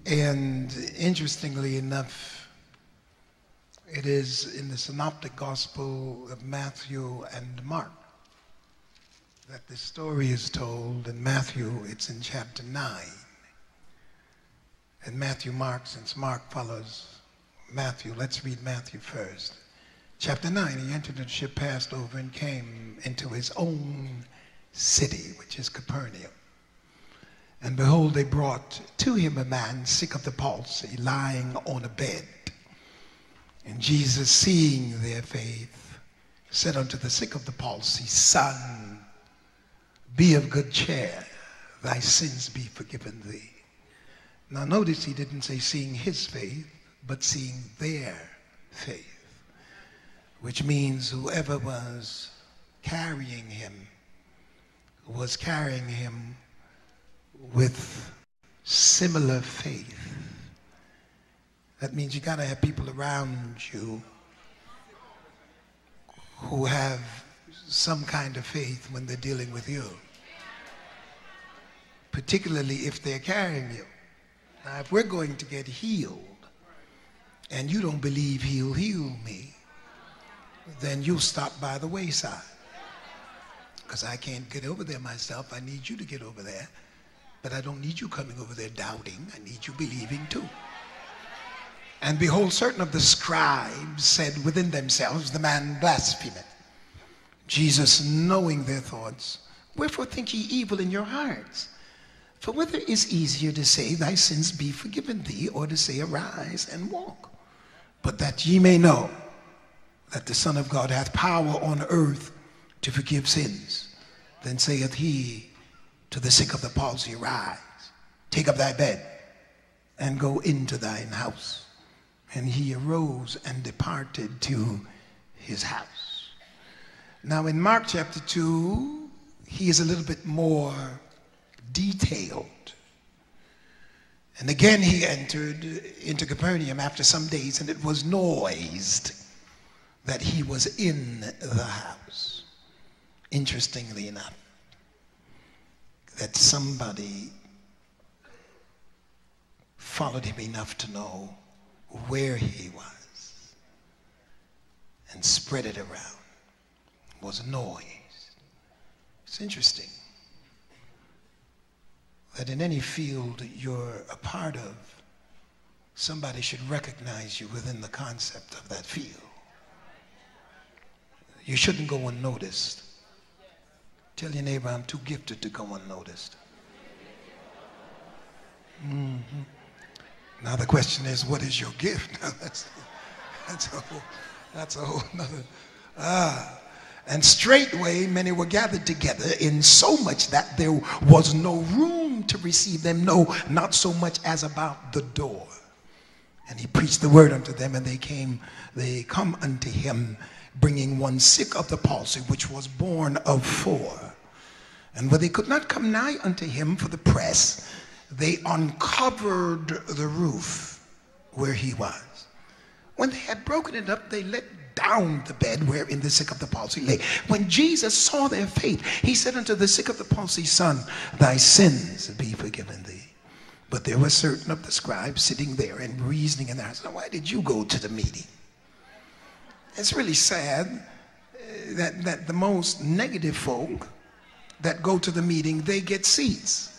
And interestingly enough, it is in the synoptic gospel of Matthew and Mark that the story is told. In Matthew, it's in chapter 9. And Matthew, Mark, since Mark follows Matthew, let's read Matthew first. Chapter 9, he entered the ship, passed over, and came into his own city, which is Capernaum. And behold, they brought to him a man sick of the palsy, lying on a bed. And Jesus, seeing their faith, said unto the sick of the palsy, Son, be of good cheer, thy sins be forgiven thee. Now notice he didn't say seeing his faith, but seeing their faith, which means whoever was carrying him with similar faith. That means you got to have people around you who have some kind of faith when they're dealing with you, particularly if they're carrying you. Now, if we're going to get healed and you don't believe he'll heal me, then you'll stop by the wayside, because I can't get over there myself. I need you to get over there, but I don't need you coming over there doubting. I need you believing too. And behold, certain of the scribes said within themselves, the man blasphemeth. Jesus, knowing their thoughts, wherefore think ye evil in your hearts? For whether is easier to say, thy sins be forgiven thee, or to say, arise and walk? But that ye may know that the Son of God hath power on earth to forgive sins. Then saith he to the sick of the palsy, arise, take up thy bed, and go into thine house. And he arose and departed to his house. Now in Mark chapter 2, he is a little bit more detailed. And again he entered into Capernaum after some days, and it was noised that he was in the house. Interestingly enough, that somebody followed him enough to know where he was and spread it around. It was a noise. It's interesting that in any field you're a part of, somebody should recognize you within the concept of that field. You shouldn't go unnoticed. Tell your neighbor, I'm too gifted to go unnoticed. Now the question is, what is your gift? Now that's a whole nother. And straightway many were gathered together, in so much that there was no room to receive them, no, not so much as about the door. And he preached the word unto them, and they come unto him, bringing one sick of the palsy, which was born of 4. And when they could not come nigh unto him for the press, they uncovered the roof where he was. When they had broken it up, they let down the bed wherein the sick of the palsy lay. When Jesus saw their faith, he said unto the sick of the palsy, Son, thy sins be forgiven thee. But there were certain of the scribes sitting there and reasoning in their hearts, now why did you go to the meeting? It's really sad that the most negative folk that go to the meeting, they get seats.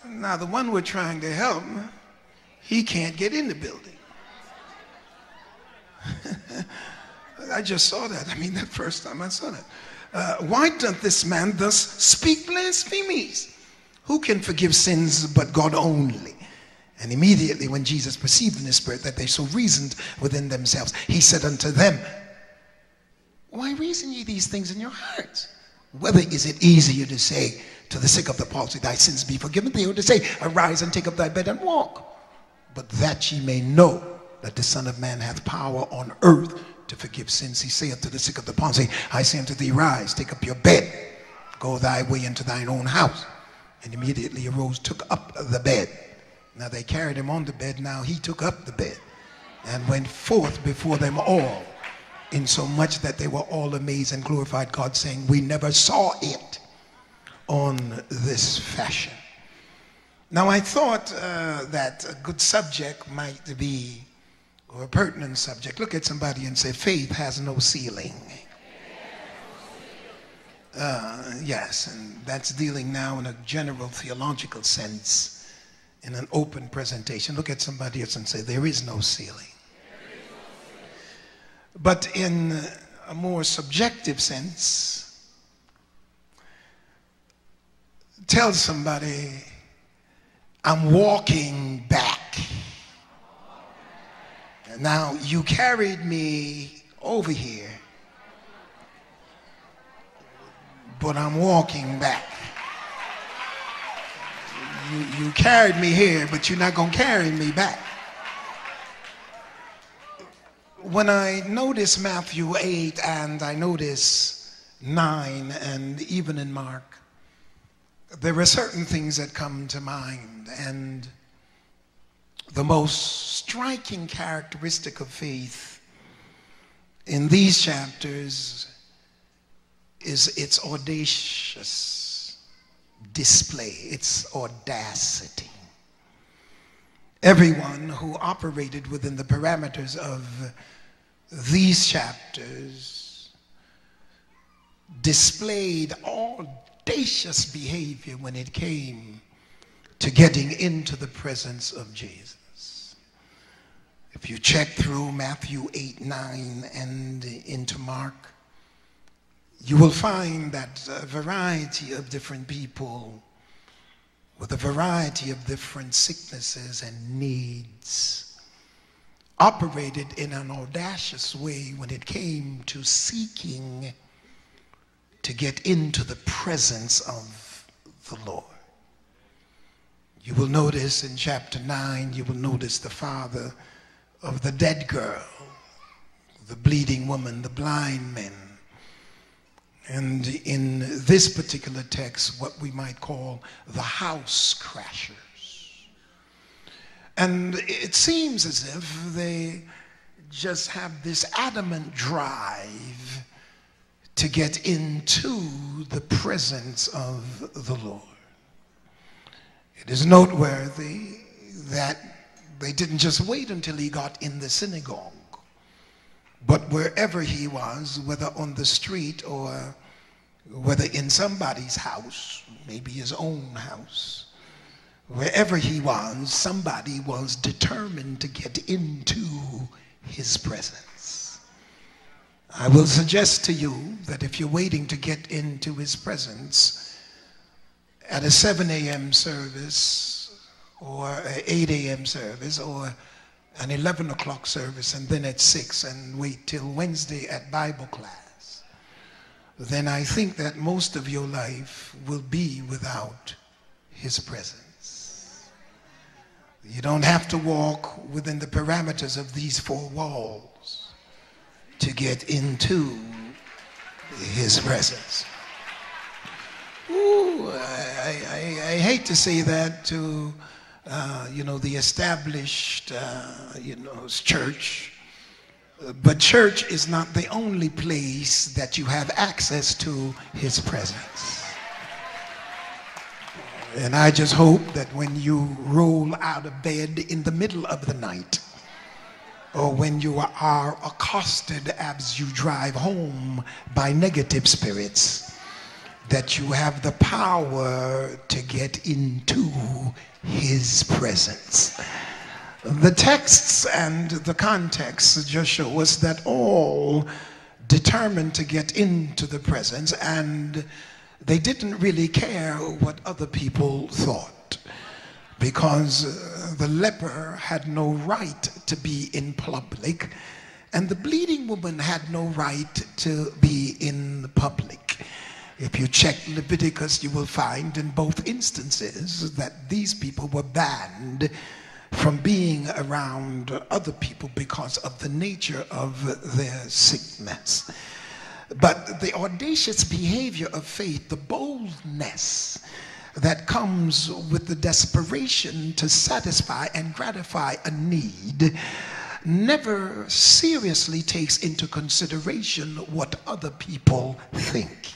Now the one we're trying to help, he can't get in the building. I just saw that. I mean, the first time I saw that. Why doth this man thus speak blasphemies? Who can forgive sins but God only? And immediately when Jesus perceived in his spirit that they so reasoned within themselves, he said unto them, why reason ye these things in your hearts? Whether is it easier to say to the sick of the palsy, thy sins be forgiven thee, or to say, arise and take up thy bed and walk? But that ye may know that the Son of Man hath power on earth to forgive sins, he saith to the sick of the palsy, I say unto thee, rise, take up your bed, go thy way into thine own house. And immediately he arose, took up the bed. Now they carried him on the bed, now he took up the bed and went forth before them all in so much that they were all amazed and glorified God, saying, we never saw it on this fashion. Now I thought that a good subject might be, or a pertinent subject, look at somebody and say, faith has no ceiling. Yes, and that's dealing now in a general theological sense, in an open presentation. Look at somebody else and say, there is no ceiling. But in a more subjective sense, tell somebody, I'm walking back. Now, you carried me over here, but I'm walking back. You carried me here, but you're not going to carry me back. When I notice Matthew 8 and I notice 9 and even in Mark, there are certain things that come to mind, and the most striking characteristic of faith in these chapters is its audacious display, its audacity. Everyone who operated within the parameters of these chapters displayed audacious behavior when it came to getting into the presence of Jesus. If you check through Matthew 8, 9, and into Mark, you will find that a variety of different people with a variety of different sicknesses and needs operated in an audacious way when it came to seeking to get into the presence of the Lord. You will notice in chapter 9, you will notice the father of the dead girl, the bleeding woman, the blind men. And in this particular text, what we might call the house crashers. And it seems as if they just have this adamant drive to get into the presence of the Lord. It is noteworthy that they didn't just wait until he got in the synagogue, but wherever he was, whether on the street or whether in somebody's house, maybe his own house, wherever he was, somebody was determined to get into his presence. I will suggest to you that if you're waiting to get into his presence at a 7 a.m. service or an 8 a.m. service or an 11 o'clock service and then at 6 and wait till Wednesday at Bible class, then I think that most of your life will be without his presence. You don't have to walk within the parameters of these 4 walls to get into his presence. Ooh, I hate to say that to the established church, but church is not the only place that you have access to his presence. And I just hope that when you roll out of bed in the middle of the night, or when you are accosted as you drive home by negative spirits, that you have the power to get into his presence. The texts and the context just show us that all determined to get into the presence, and they didn't really care what other people thought, because the leper had no right to be in public, and the bleeding woman had no right to be in public. If you check Leviticus, you will find in both instances that these people were banned from being around other people because of the nature of their sickness. But the audacious behavior of faith, the boldness that comes with the desperation to satisfy and gratify a need, never seriously takes into consideration what other people think.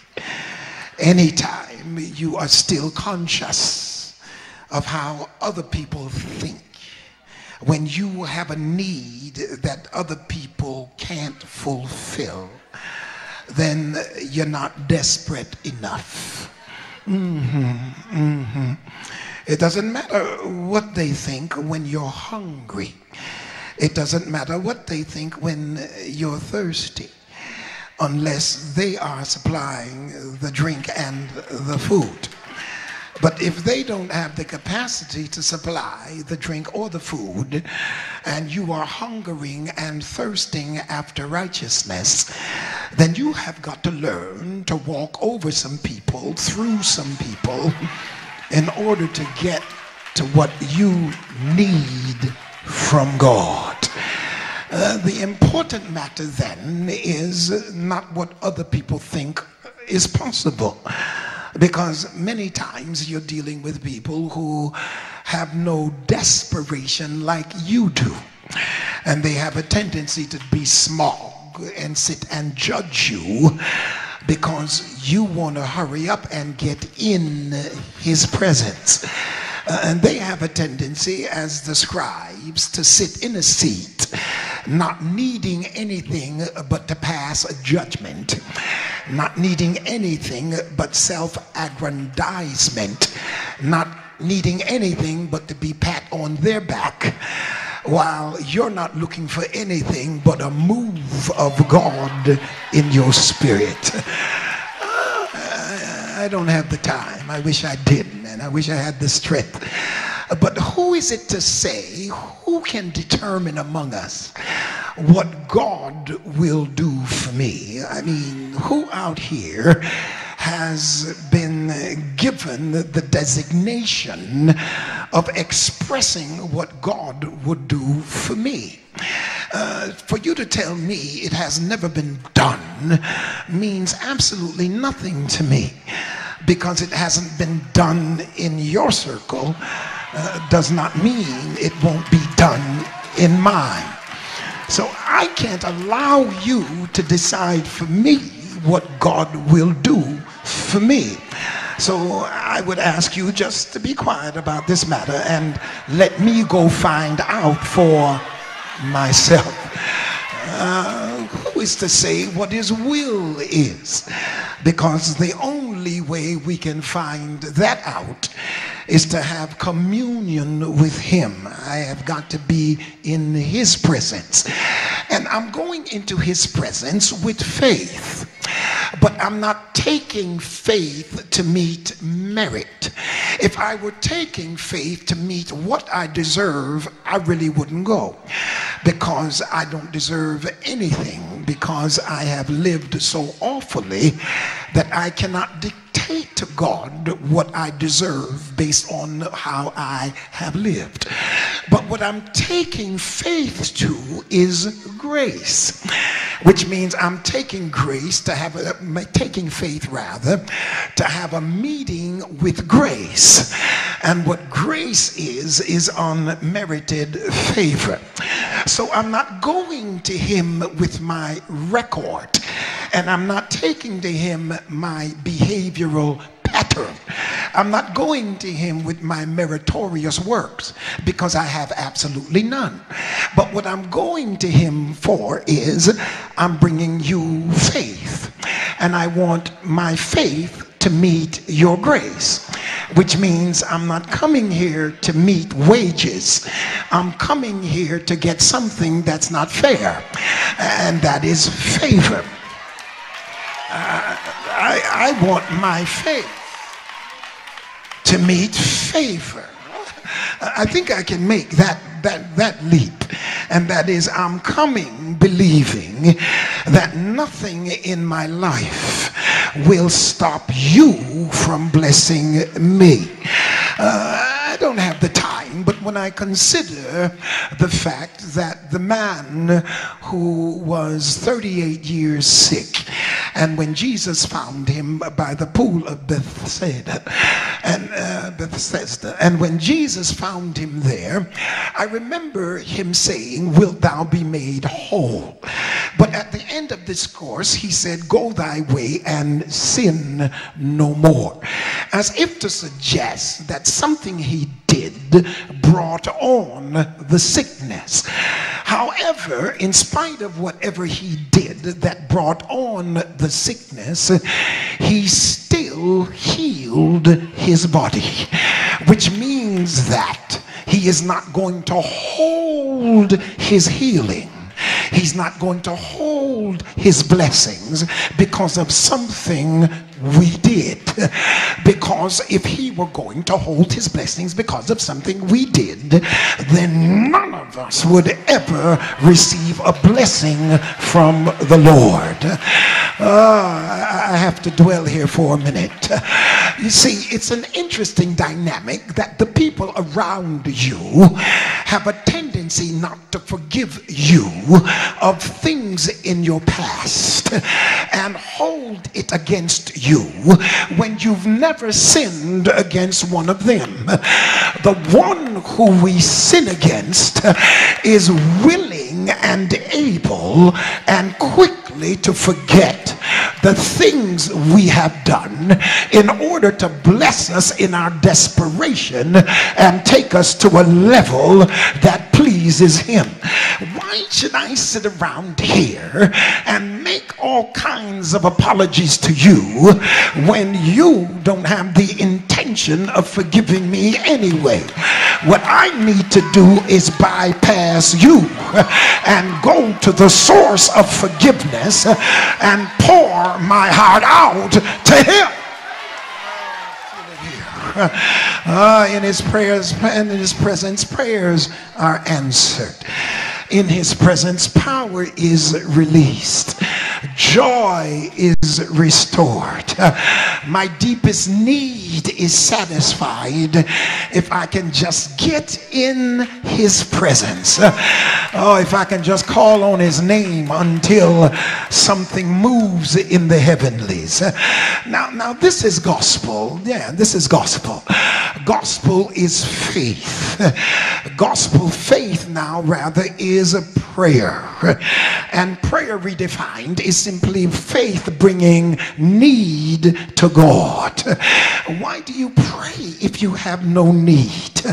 Anytime you are still conscious of how other people think, when you have a need that other people can't fulfill, then you're not desperate enough. It doesn't matter what they think when you're hungry. It doesn't matter what they think when you're thirsty, unless they are supplying the drink and the food. But if they don't have the capacity to supply the drink or the food, and you are hungering and thirsting after righteousness, then you have got to learn to walk over some people, through some people, in order to get to what you need from God. The important matter then is not what other people think is possible. Because many times you're dealing with people who have no desperation like you do. And they have a tendency to be small and sit and judge you because you want to hurry up and get in his presence. And they have a tendency, as the scribes, to sit in a seat, not needing anything but to pass a judgment, not needing anything but self-aggrandizement, not needing anything but to be pat on their back, while you're not looking for anything but a move of God in your spirit. I don't have the time. I wish I didn't, and I wish I had the strength. But who is it to say, who can determine among us what God will do for me? I mean, who out here has been given the designation of expressing what God would do for me? For you to tell me it has never been done means absolutely nothing to me, because it hasn't been done in your circle does not mean it won't be done in mine. So I can't allow you to decide for me what God will do for me. So I would ask you just to be quiet about this matter and let me go find out for myself. Who is to say what his will is? Because the only way we can find that out is to have communion with him. I have got to be in his presence. And I'm going into his presence with faith. But I'm not taking faith to meet merit. If I were taking faith to meet what I deserve, I really wouldn't go. Because I don't deserve anything. Because I have lived so awfully that I cannot dictate to God what I deserve based on how I have lived. But what I'm taking faith to is grace, which means I'm taking grace to have taking faith rather, to have a meeting with grace. And what grace is unmerited favor. So I'm not going to him with my record, and I'm not taking to him my behavioral pattern. I'm not going to him with my meritorious works, because I have absolutely none. But what I'm going to him for is, I'm bringing you faith, and I want my faith to meet your grace, which means I'm not coming here to meet wages. I'm coming here to get something that's not fair, and that is favor. I want my faith to meet favor. I think I can make that leap, and that is, I'm coming believing that nothing in my life will stop you from blessing me. I don't have the time, but when I consider the fact that the man who was 38 years sick, and when Jesus found him by the pool of Bethsaida, and Bethesda. And when Jesus found him there, I remember him saying, "Wilt thou be made whole?" But at the end of this course, he said, "Go thy way and sin no more," as if to suggest that something he did brought on the sickness. However, in spite of whatever he did that brought on the sickness, he still healed his body, which means that he is not going to hold his healing. He's not going to hold his blessings because of something we did. Because if he were going to hold his blessings because of something we did, then none of us would ever receive a blessing from the Lord. I have to dwell here for a minute. You see, it's an interesting dynamic that the people around you have a tendency not to forgive you of things in your past and hold it against you when you've never sinned against one of them. The one who we sin against is willing and able and quickly to forget the things we have done in order to bless us in our desperation and take us to a level that pleases him. Why should I sit around here and make all kinds of apologies to you when you don't have the intention of forgiving me anyway? What I need to do is bypass you and go to the source of forgiveness and pour my heart out to him. In his prayers and in his presence, prayers are answered. In his presence, power is released. Joy is restored. My deepest need is satisfied if I can just get in his presence. If I can just call on his name until something moves in the heavenlies. Now this is gospel. Yeah, this is gospel. Gospel is faith. Gospel faith now rather is a prayer. And prayer redefined is simply faith bringing need to God. Why do you pray if you have no need?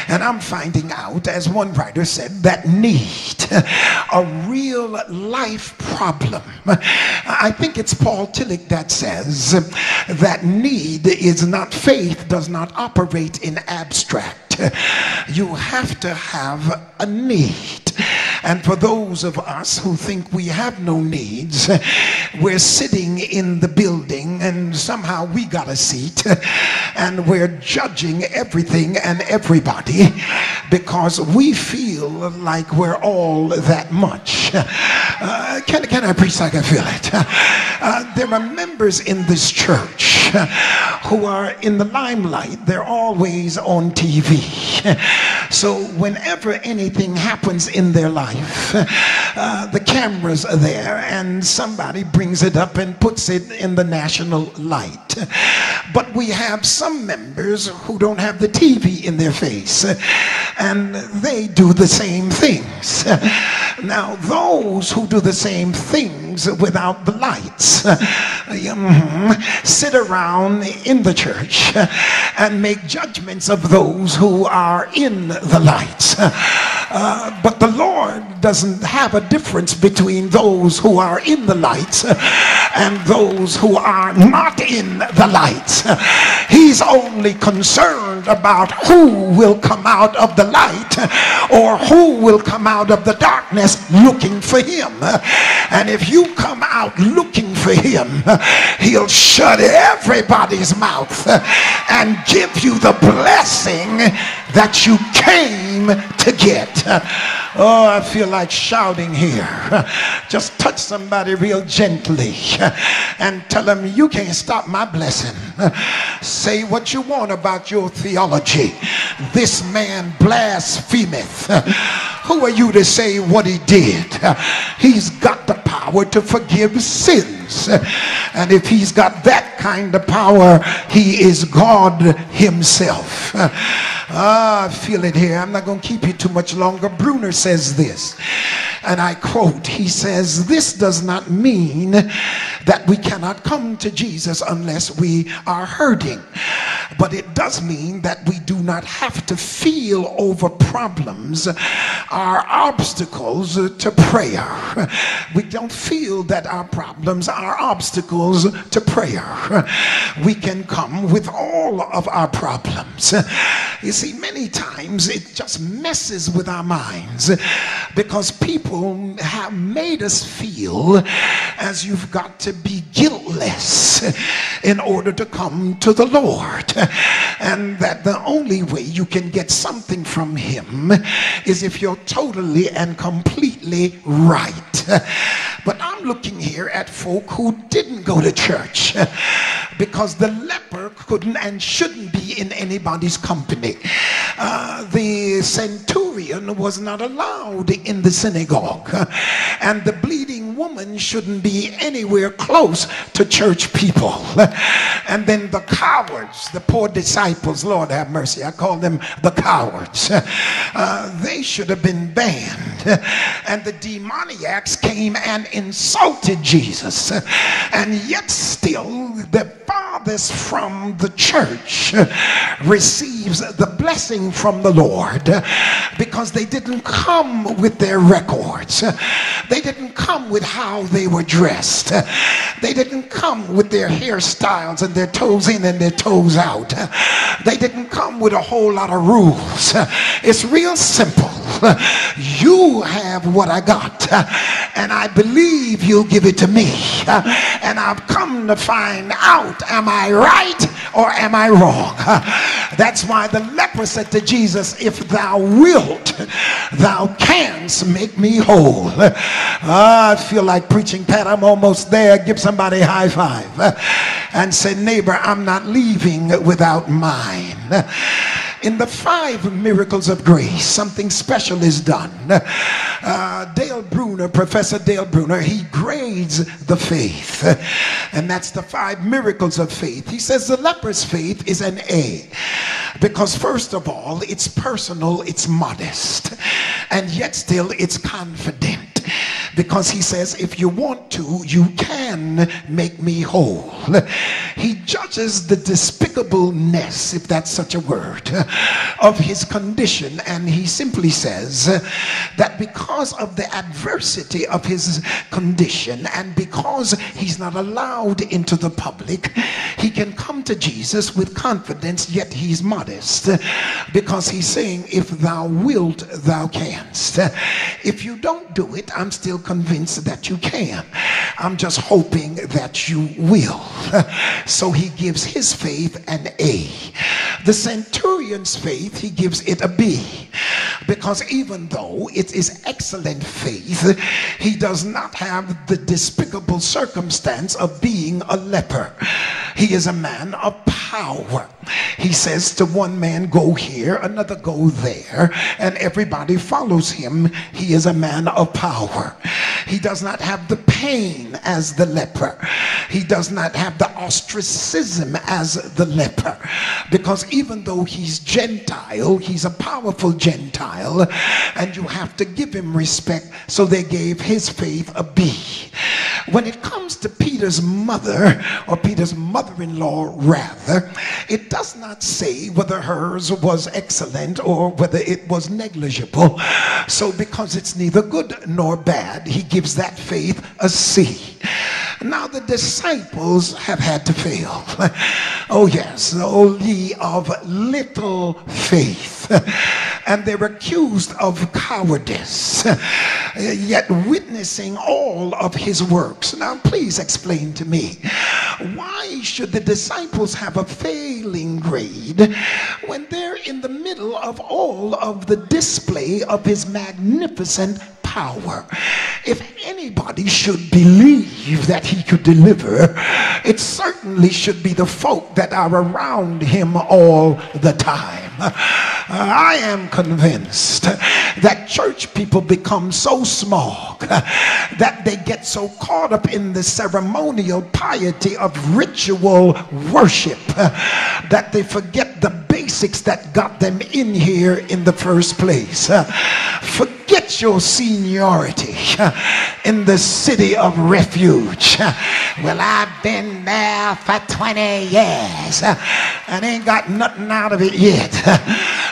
And I'm finding out, as one writer said, that need, a real life problem. I think it's Paul Tillich that says that need is not faith, does not operate in abstract. You have to have a need. And for those of us who think we have no needs, we're sitting in the building and somehow we got a seat and we're judging everything and everybody because we feel like we're all that much. Can I preach like I feel it? There are members in this church who are in the limelight. They're always on TV. So whenever anything happens in their life, the cameras are there and somebody brings it up and puts it in the national light. But we have some members who don't have the TV in their face and they do the same things. Now those who do the same things without the lights sit around in the church and make judgments of those who are in the lights. But the Lord doesn't have a difference between those who are in the lights and those who are not in the lights. He's only concerned about who will come out of the light or who will come out of the darkness looking for him. And if you come out looking for him, he'll shut everybody's mouth and give you the blessing that you came came to get. Oh, I feel like shouting here. Just touch somebody real gently and tell them, you can't stop my blessing. Say what you want about your theology. This man blasphemeth. Who are you to say what he did? He's got the power to forgive sins. And if he's got that kind of power, he is God himself. I feel it here. I'm not going to keep you too much longer. Bruner says this, and I quote, he says, this does not mean that we cannot come to Jesus unless we are hurting. But it does mean that we do not have to feel over problems are obstacles to prayer. We don't feel that our problems are obstacles to prayer. We can come with all of our problems. You see, many times it just messes with our minds because people have made us feel as you've got to be guiltless in order to come to the Lord, and that the only way you can get something from him is if you're totally and completely right. But I'm looking here at folk who didn't go to church because the leper couldn't and shouldn't be in anybody's company. The centurion was not allowed in the synagogue, and the bleeding woman shouldn't be anywhere close to church people. And then the cowards, the poor disciples, Lord have mercy, I call them the cowards, they should have been banned. And the demoniacs came and insulted Jesus, and yet still the farthest from the church receives the blessing from the Lord because they didn't come with their records. They didn't come with how they were dressed. They didn't come with their hairstyles and their toes in and their toes out. They didn't come with a whole lot of rules. It's real simple. You have what I got, and I believe you'll give it to me, and I've come to find out, am I right or am I wrong? That's why the leper said to Jesus, if thou wilt, thou canst make me whole. I feel like preaching, Pat. I'm almost there. Give somebody a high five and say, neighbor, I'm not leaving without mine. In the 5 miracles of grace, something special is done. Dale Bruner, Professor Dale Bruner, he grades the faith, and that's the 5 miracles of faith. He says the leper's faith is an A, because first of all, it's personal, it's modest, and yet still it's confident. Because he says, if you want to, you can make me whole. He judges the despicableness, if that's such a word, of his condition, and he simply says that because of the adversity of his condition and because he's not allowed into the public, he can come to Jesus with confidence, yet he's modest, because he's saying, if thou wilt, thou canst. If you don't do it, I'm still convinced that you can. I'm just hoping that you will. So he gives his faith an A. The centurion's faith, he gives it a B, because even though it is excellent faith, he does not have the despicable circumstance of being a leper. He is a man of power. He says to one man, go here, another go there, and everybody follows him. He is a man of power. He does not have the pain as the leper. He does not have the ostracism as the leper, because even though he's Gentile, he's a powerful Gentile, and you have to give him respect. So they gave his faith a B. When it comes to Peter's mother, or Peter's mother-in-law rather, it does not say whether hers was excellent or whether it was negligible. So because it's neither good nor bad, he gives that faith a C. Now the disciples have had to fail. Oh yes, O ye of little faith. And they're accused of cowardice, yet witnessing all of his works. Now please explain to me, why should the disciples have a failing grade when there in the middle of all of the display of his magnificent power. If anybody should believe that he could deliver, it certainly should be the folk that are around him all the time. I am convinced that church people become so smug that they get so caught up in the ceremonial piety of ritual worship that they forget the basics that got them in here in the first place. Forget your seniority in the city of Refuge. Well, I've been there for 20 years and ain't got nothing out of it yet.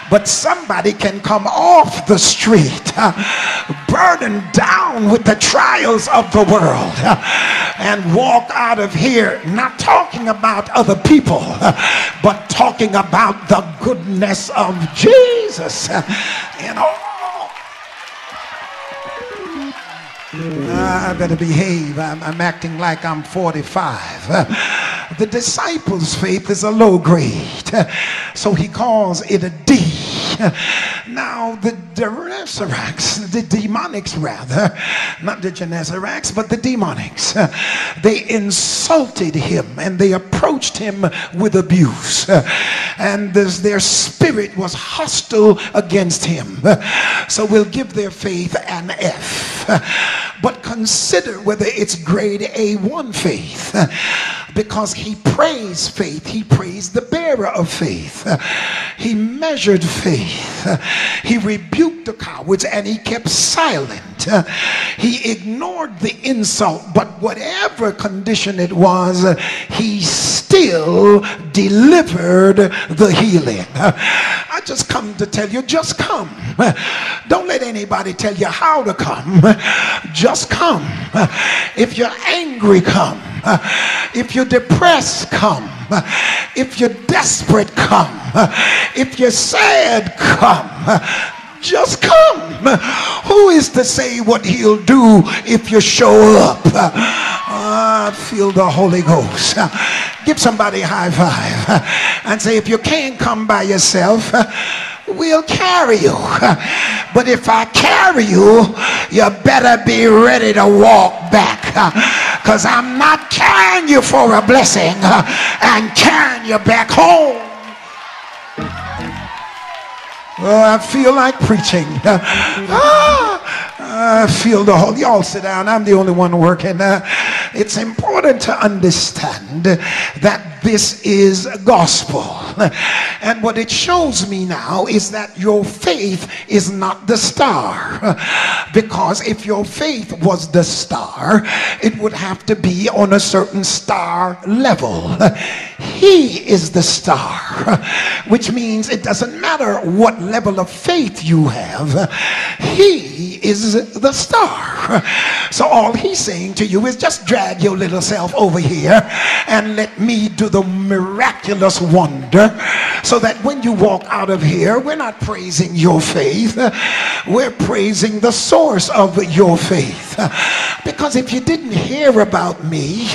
But somebody can come off the street burdened down with the trials of the world and walk out of here not talking about other people but talking about the goodness of Jesus. I better behave. I'm acting like I'm 45. The disciples' faith is a low grade, so he calls it a D. Now the demonics rather, not the Genesaraks, but the demonics, they insulted him and they approached him with abuse, and their spirit was hostile against him. So we'll give their faith an F. But consider whether it's grade A1 faith, because he praised faith. He praised the bearer of faith. He measured faith. He rebuked the cowards and he kept silent. He ignored the insult, but whatever condition it was, he still delivered the healing. I just come to tell you, just come. Don't let anybody tell you how to come. Just come. If you're angry, come. If you're depressed, come. If you're desperate, come. If you're sad, come. Just come. Who is to say what he'll do if you show up? I feel the Holy Ghost. Give somebody a high five and say, if you can't come by yourself, we'll carry you. But if I carry you, you better be ready to walk back, because I'm not carrying you for a blessing and carrying you back home. Oh, I feel like preaching. I feel the whole. Y'all sit down. I'm the only one working. It's important to understand that this is gospel. And what it shows me now is that your faith is not the star. Because if your faith was the star, it would have to be on a certain star level. He is the star, which means it doesn't matter what level of faith you have. He is the star. So all he's saying to you is just drag your little self over here and let me do the miraculous wonder, so that when you walk out of here, we're not praising your faith, we're praising the source of your faith. Because if you didn't hear about me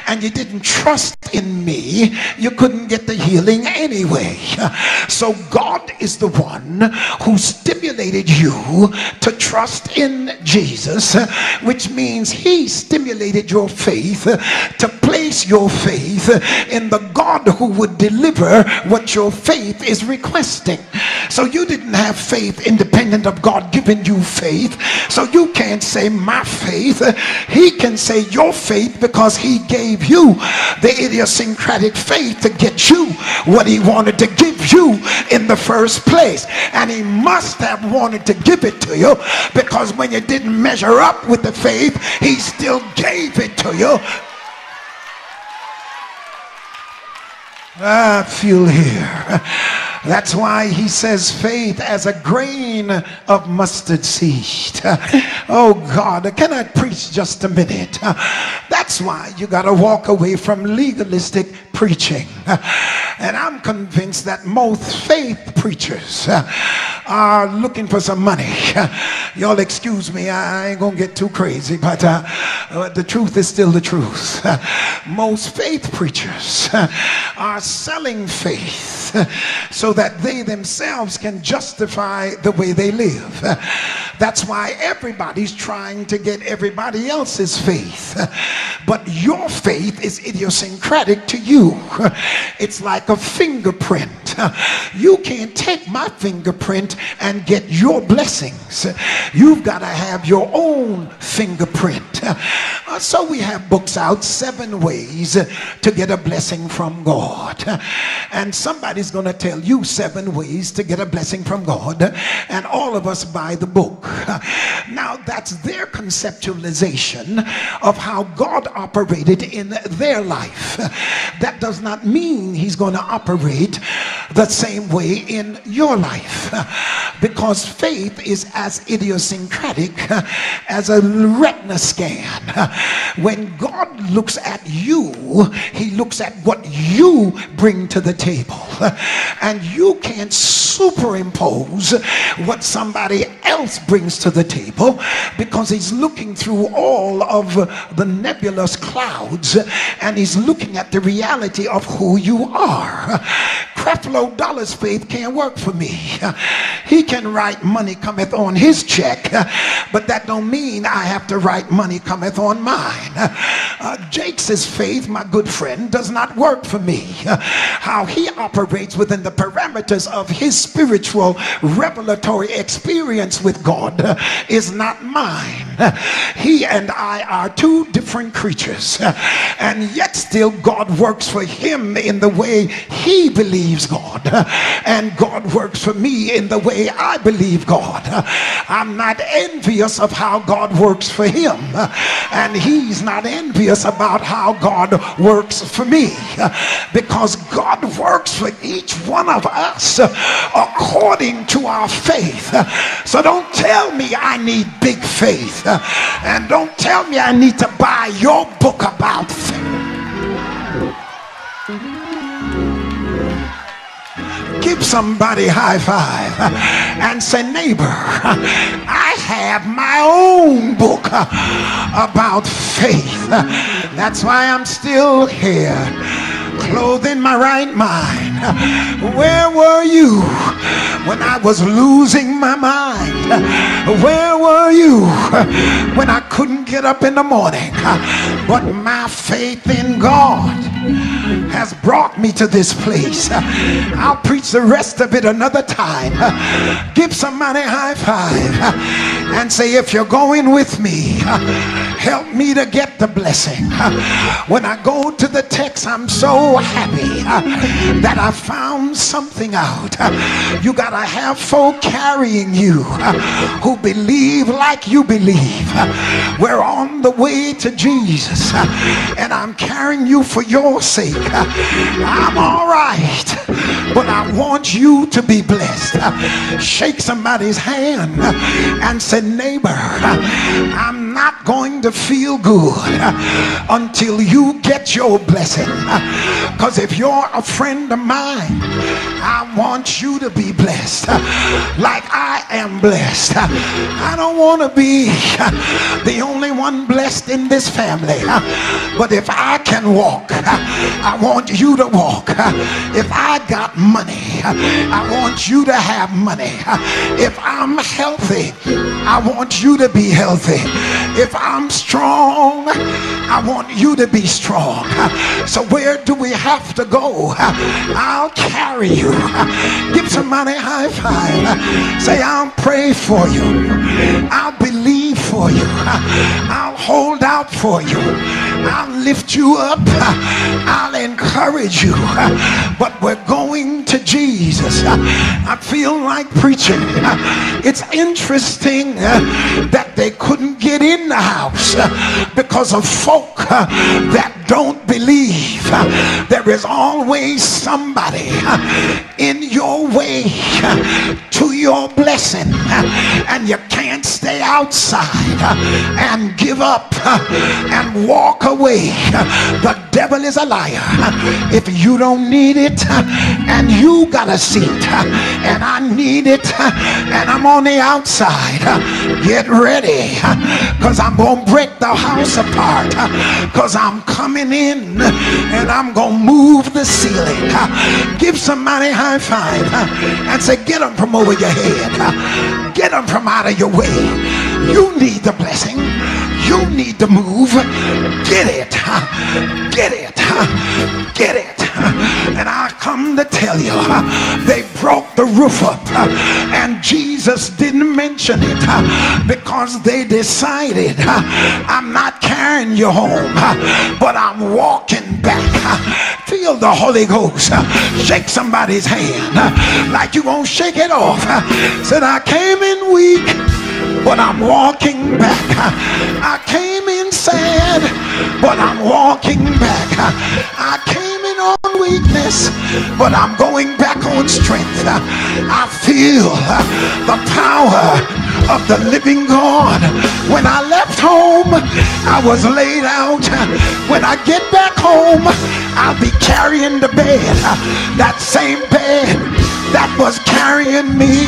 and you didn't trust in me, you couldn't get the healing anyway. So God is the one who stimulated you to trust in Jesus, which means he stimulated your faith to place your faith in the God who would deliver what your faith is requesting. So you didn't have faith independent of God giving you faith. So you can't say my faith. He can say your faith, because he gave you the idiosyncratic faith to get you what he wanted to give you in the first place. And he must have wanted to give it to you, because when you didn't measure up with the faith, he still gave it to you. I feel here. That's why he says faith as a grain of mustard seed. Oh God, can I preach just a minute? That's why you got to walk away from legalistic preaching. And I'm convinced that most faith preachers are looking for some money. Y'all excuse me, I ain't gonna get too crazy, but the truth is still the truth. Most faith preachers are selling faith so that they themselves can justify the way they live. That's why everybody's trying to get everybody else's faith. But your faith is idiosyncratic to you. It's like a fingerprint. You can't take my fingerprint and get your blessings. You've got to have your own fingerprint. So we have books out, 7 ways to get a blessing from God. And somebody's going to tell you 7 ways to get a blessing from God, and all of us buy the book. Now that's their conceptualization of how God operated in their life. That does not mean he's going to operate the same way in your life, because faith is as idiosyncratic as a retina scan. When God looks at you, he looks at what you bring to the table, and you can't superimpose what somebody else brings to the table, because he's looking through all of the nebulous clouds and he's looking at the reality of who you are. Creflo Dollar's faith can't work for me. He can write money cometh on his check, but that don't mean I have to write money cometh on mine. Jake's faith, my good friend, does not work for me. How he operates within the parameters of his spiritual revelatory experience with God is not mine. He and I are 2 different creatures, and yet still God works for him in the way he believes God, and God works for me in the way I believe God. I'm not envious of how God works for him, and he's not envious about how God works for me, because God works for each one of us according to our faith. So don't tell me I need big faith, and don't tell me I need to buy your book about faith. Give somebody a high five and say, neighbor, I have my own book about faith. That's why I'm still here, clothed in my right mind. Where were you when I was losing my mind? Where were you when I couldn't get up in the morning? But my faith in God has brought me to this place. I'll preach the rest of it another time. Give somebody a high five and say, if you're going with me, help me to get the blessing. When I go to the text, I'm so happy that I found something out. You gotta have folk carrying you who believe like you believe. We're on the way to Jesus, and I'm carrying you for your sake. I'm all right, but I want you to be blessed. Shake somebody's hand and say, neighbor, I'm not going to feel good until you get your blessing, because if you're a friend of mine, I want you to be blessed like I am blessed. I don't want to be the only one blessed in this family, but if I can walk, I want you to walk. If I got money, I want you to have money. If I'm healthy, I want you to be healthy. If I'm strong, I want you to be strong. So where do we have to go? I'll carry you. Give somebody a high five. Say, I'll pray for you. I'll believe for you. I'll hold out for you. I'll lift you up. I'll encourage you. But we're going to Jesus. I feel like preaching. It's interesting that they couldn't get in the house because of folk that don't believe. There is always somebody in your way to your blessing, and you can't stay outside and give up and walk away. The devil is a liar. If you don't need it and you got a seat and I need it and I'm on the outside, get ready, because I'm gonna break the house apart, because I'm coming coming in and I'm going to move the ceiling. Give somebody a high five and say, get them from over your head. Get them from out of your way. You need the blessing. You need to move. Get it. Get it. Get it. And I come to tell you, they broke the roof up, and Jesus didn't mention it because they decided, I'm not carrying you home, but I'm walking back. Feel the Holy Ghost. Shake somebody's hand like you won't shake it off. Said, I came in weak, but I'm walking back. I came in sad, but I'm walking back. I came in on weakness, but I'm going back on strength. I feel the power of the living God. When I left home, I was laid out. When I get back home, I'll be carrying the bed, that same bed that was carrying me.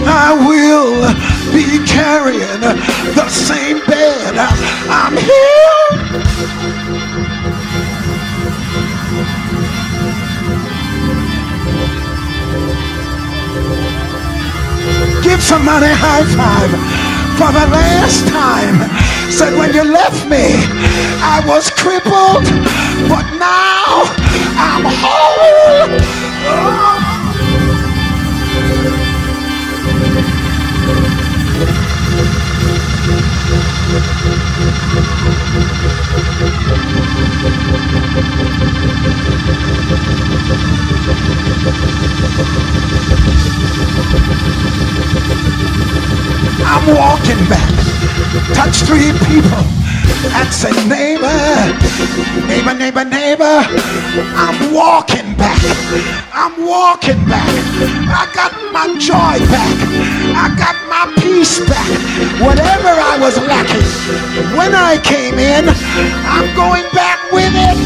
I will be carrying the same bed. I'm here. Give somebody a high five for the last time. Said, when you left me, I was crippled, but now I'm whole. Oh. I'm walking back. Touch 3 people and say, neighbor, neighbor, neighbor, neighbor, I'm walking back. I'm walking back. I got my joy back. I got my peace back. Whatever I was lacking when I came in, I'm going back with it.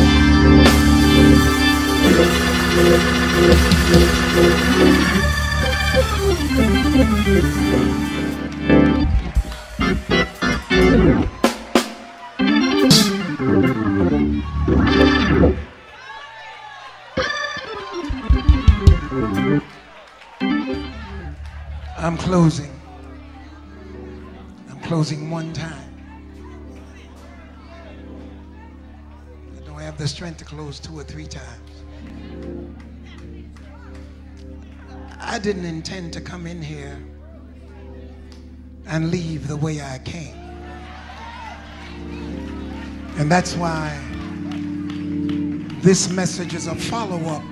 I'm closing. I'm closing one time. I don't have the strength to close 2 or 3 times. I didn't intend to come in here and leave the way I came. And that's why this message is a follow-up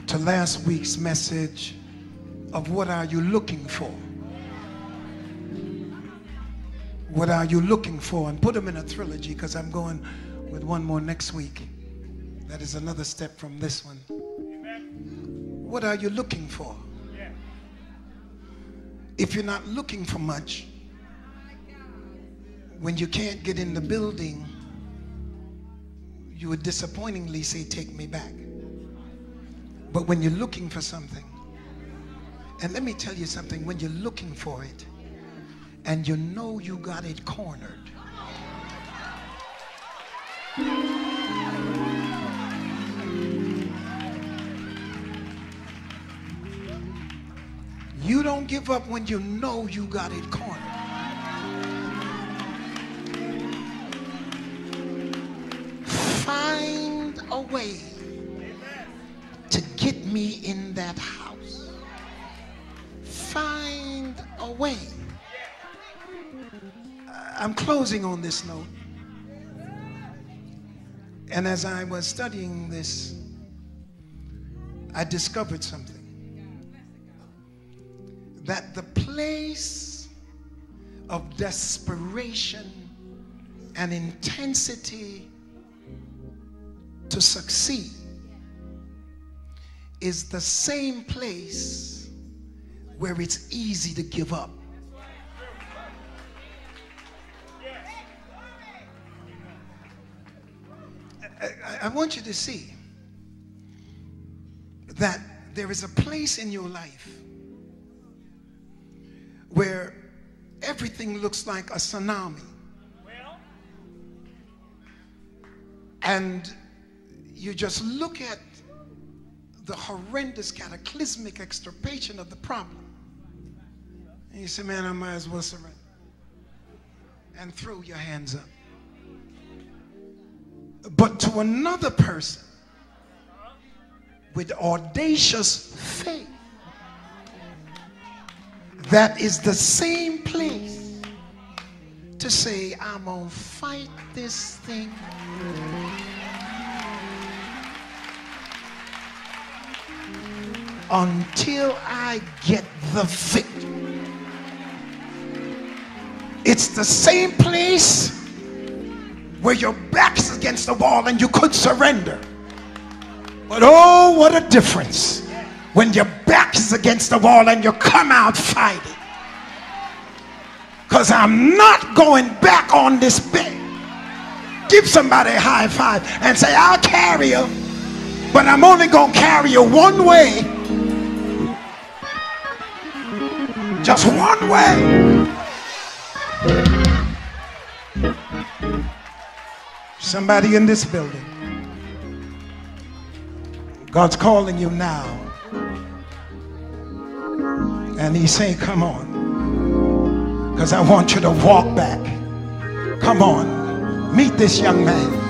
to last week's message of what are you looking for? What are you looking for? And put them in a trilogy, because I'm going with one more next week. That is another step from this one. What are you looking for? If you're not looking for much, when you can't get in the building, you would disappointingly say, take me back. But when you're looking for something, and let me tell you something, when you're looking for it and you know you got it cornered, you don't give up when you know you got it cornered. Find a way to get me in that house. Find a way. I'm closing on this note. And as I was studying this, I discovered something. That the place of desperation and intensity to succeed is the same place where it's easy to give up. I want you to see that there is a place in your life where everything looks like a tsunami. and you just look at the horrendous cataclysmic extirpation of the problem, and you say, man, I might as well surrender, and throw your hands up. But to another person with audacious faith, that is the same place to say, I'm gonna fight this thing until I get the victory. It's the same place where your back's against the wall and you could surrender. But oh, what a difference when your back is against the wall and you come out fighting. Because I'm not going back on this bed. Give somebody a high five and say, I'll carry you, but I'm only going to carry you one way. Just one way. Somebody in this building, God's calling you now, and he's saying, come on, because I want you to walk back. Come on, meet this young man.